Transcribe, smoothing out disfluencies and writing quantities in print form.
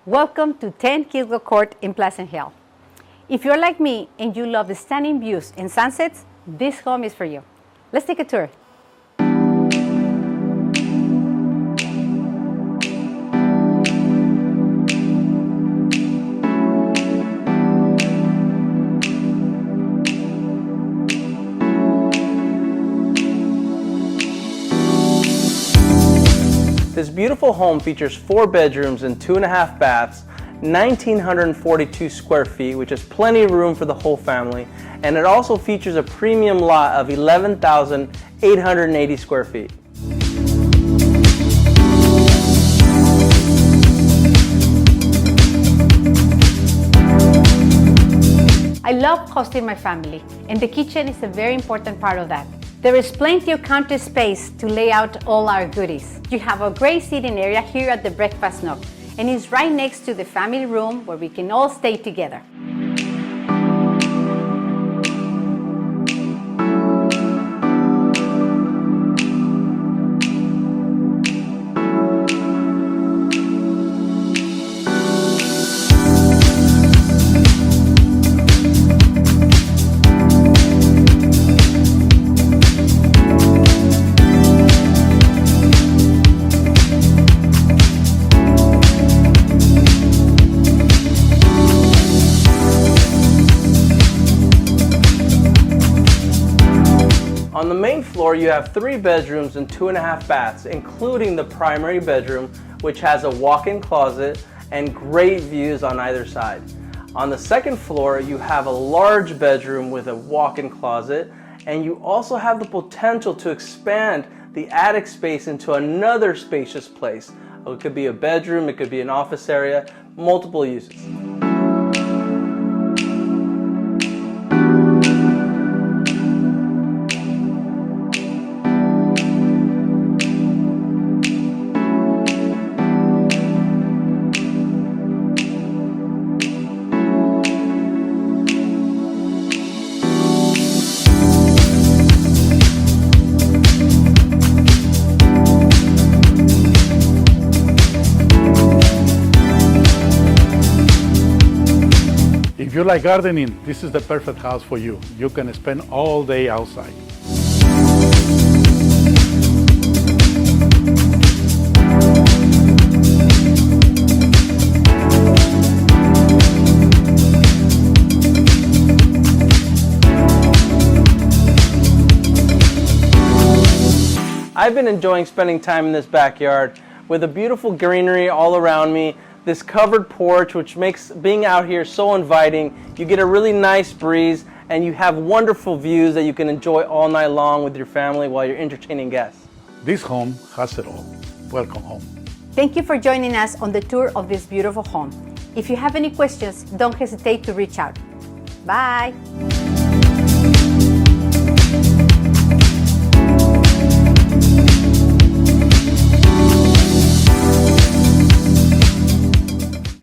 Welcome to 10 Kilgo Court in Pleasant Hill. If you're like me and you love the stunning views and sunsets, this home is for you. Let's take a tour. This beautiful home features 4 bedrooms and 2.5 baths, 1,942 square feet, which is plenty of room for the whole family, and it also features a premium lot of 11,880 square feet. I love hosting my family, and the kitchen is a very important part of that. There is plenty of counter space to lay out all our goodies. You have a great seating area here at the breakfast nook, and it's right next to the family room where we can all stay together. On the main floor, you have 3 bedrooms and 2.5 baths, including the primary bedroom, which has a walk-in closet and great views on either side. On the second floor, you have a large bedroom with a walk-in closet, and you also have the potential to expand the attic space into another spacious place. It could be a bedroom, it could be an office area, multiple uses. If you like gardening, this is the perfect house for you. You can spend all day outside. I've been enjoying spending time in this backyard with the beautiful greenery all around me, this covered porch which makes being out here so inviting. You get a really nice breeze and you have wonderful views that you can enjoy all night long with your family while you're entertaining guests. This home has it all. Welcome home. Thank you for joining us on the tour of this beautiful home. If you have any questions, don't hesitate to reach out. Bye.